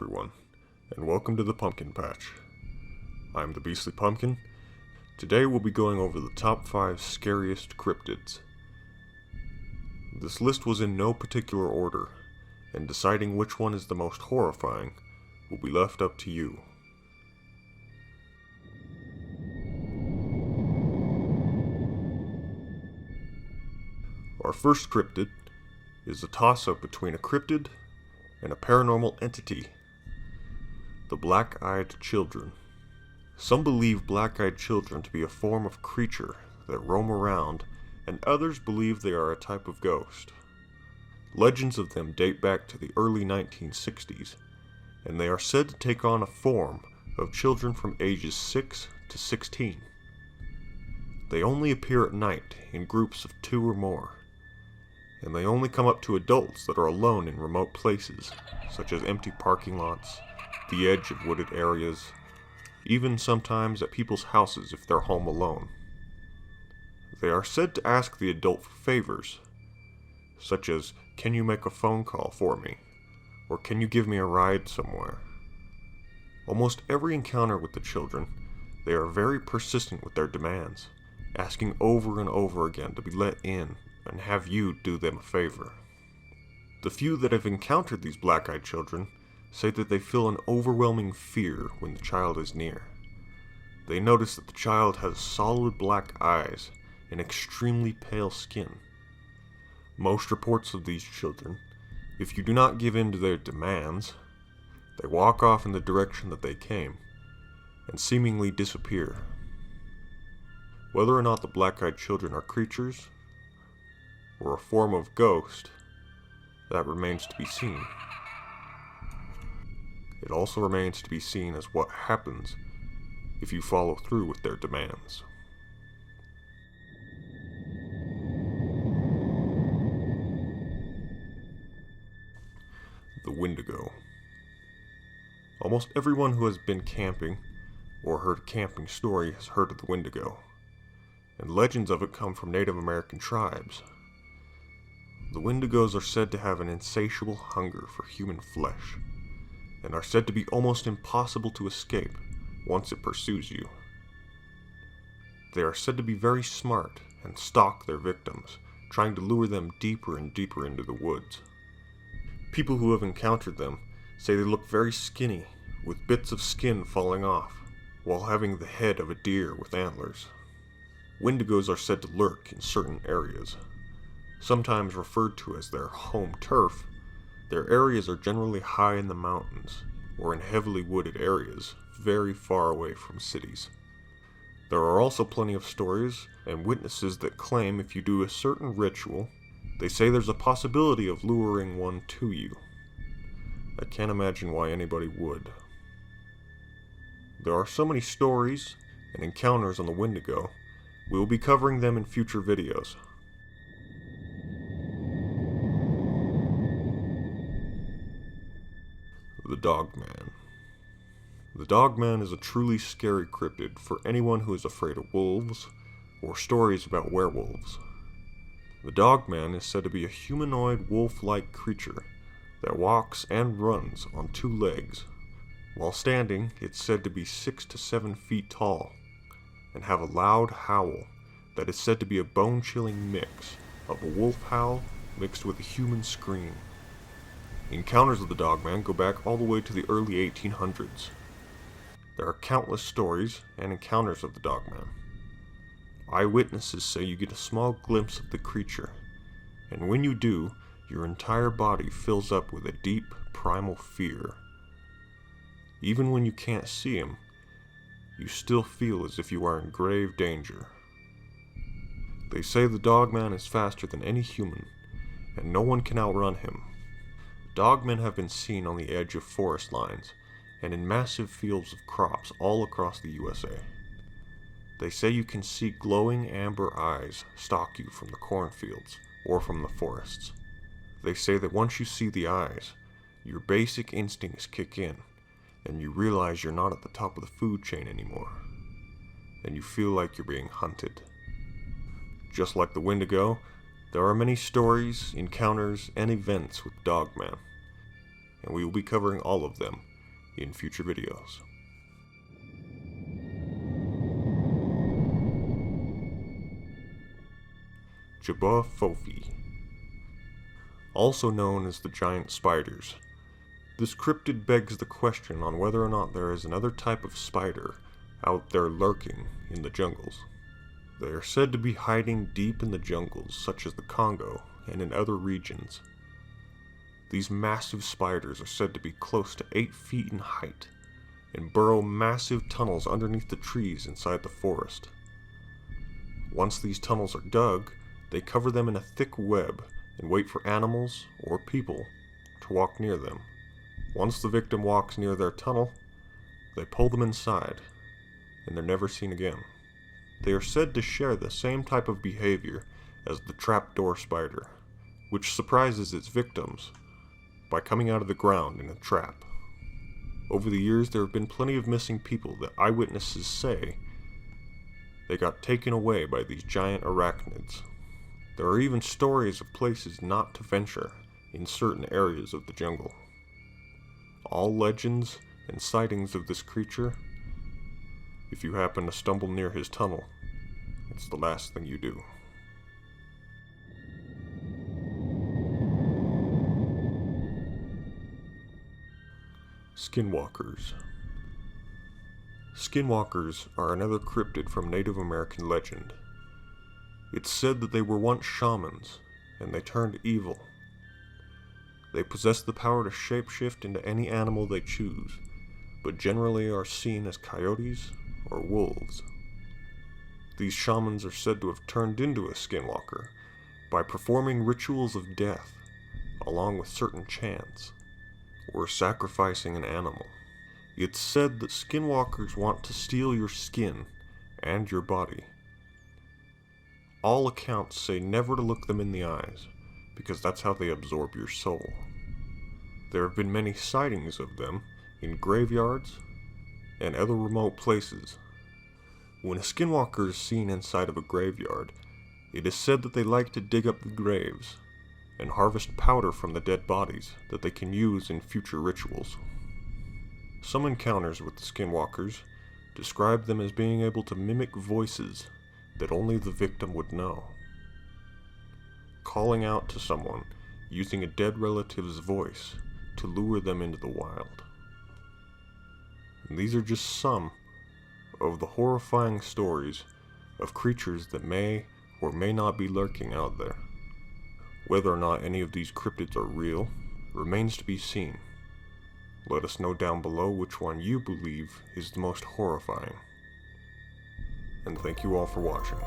everyone, and welcome to the Pumpkin Patch. I'm the Beastly Pumpkin. Today we'll be going over the top 5 scariest cryptids. This list was in no particular order, and deciding which one is the most horrifying will be left up to you. Our first cryptid is a toss-up between a cryptid and a paranormal entity, the BlackEyed Children. Some believe BlackEyed Children to be a form of creature that roam around, and others believe they are a type of ghost. Legends of them date back to the early 1960s, and they are said to take on a form of children from ages 6 to 16. They only appear at night in groups of 2 or more, and they only come up to adults that are alone in remote places, such as empty parking lots, the edge of wooded areas, even sometimes at people's houses if they're home alone. They are said to ask the adult for favors, such as, "Can you make a phone call for me?" or "Can you give me a ride somewhere?" Almost every encounter with the children, they are very persistent with their demands, asking over and over again to be let in and have you do them a favor. The few that have encountered these black-eyed children say that they feel an overwhelming fear when the child is near. They notice that the child has solid black eyes and extremely pale skin. Most reports of these children, if you do not give in to their demands, they walk off in the direction that they came and seemingly disappear. Whether or not the black-eyed children are creatures or a form of ghost, that remains to be seen. It also remains to be seen as what happens if you follow through with their demands. The Windigo. Almost everyone who has been camping or heard a camping story has heard of the Windigo, and legends of it come from Native American tribes. The Windigos are said to have an insatiable hunger for human flesh, and are said to be almost impossible to escape once it pursues you. They are said to be very smart and stalk their victims, trying to lure them deeper and deeper into the woods. People who have encountered them say they look very skinny, with bits of skin falling off, while having the head of a deer with antlers. Windigos are said to lurk in certain areas. Sometimes referred to as their home turf, their areas are generally high in the mountains, or in heavily wooded areas, very far away from cities. There are also plenty of stories and witnesses that claim if you do a certain ritual, they say there's a possibility of luring one to you. I can't imagine why anybody would. There are so many stories and encounters on the Windigo, we will be covering them in future videos. The Dogman. The Dogman is a truly scary cryptid for anyone who is afraid of wolves or stories about werewolves. The Dogman is said to be a humanoid wolf-like creature that walks and runs on 2 legs. While standing, it's said to be 6 to 7 feet tall and have a loud howl that is said to be a bone-chilling mix of a wolf howl mixed with a human scream. Encounters of the Dogman go back all the way to the early 1800s. There are countless stories and encounters of the Dogman. Eyewitnesses say you get a small glimpse of the creature, and when you do, your entire body fills up with a deep, primal fear. Even when you can't see him, you still feel as if you are in grave danger. They say the Dogman is faster than any human, and no one can outrun him. Dogmen have been seen on the edge of forest lines and in massive fields of crops all across the USA. They say you can see glowing amber eyes stalk you from the cornfields or from the forests. They say that once you see the eyes, your basic instincts kick in, and you realize you're not at the top of the food chain anymore, and you feel like you're being hunted. Just like the Windigo, there are many stories, encounters, and events with Dogman, and we will be covering all of them in future videos. Jabba Fofi, also known as the giant spiders. This cryptid begs the question on whether or not there is another type of spider out there lurking in the jungles. They are said to be hiding deep in the jungles, such as the Congo and in other regions. These massive spiders are said to be close to 8 feet in height and burrow massive tunnels underneath the trees inside the forest. Once these tunnels are dug, they cover them in a thick web and wait for animals or people to walk near them. Once the victim walks near their tunnel, they pull them inside, and they're never seen again. They are said to share the same type of behavior as the trapdoor spider, which surprises its victims by coming out of the ground in a trap. Over the years, there have been plenty of missing people that eyewitnesses say they got taken away by these giant arachnids. There are even stories of places not to venture in certain areas of the jungle. All legends and sightings of this creature, if you happen to stumble near his tunnel, it's the last thing you do. Skinwalkers. Skinwalkers are another cryptid from Native American legend. It's said that they were once shamans, and they turned evil. They possess the power to shapeshift into any animal they choose, but generally are seen as coyotes or wolves. These shamans are said to have turned into a skinwalker by performing rituals of death, along with certain chants, or sacrificing an animal. It's said that skinwalkers want to steal your skin and your body. All accounts say never to look them in the eyes, because that's how they absorb your soul. There have been many sightings of them in graveyards and other remote places. When a skinwalker is seen inside of a graveyard, it is said that they like to dig up the graves and harvest powder from the dead bodies that they can use in future rituals. Some encounters with the skinwalkers describe them as being able to mimic voices that only the victim would know, calling out to someone using a dead relative's voice to lure them into the wild. And these are just some of the horrifying stories of creatures that may or may not be lurking out there. Whether or not any of these cryptids are real remains to be seen. Let us know down below which one you believe is the most horrifying. And thank you all for watching.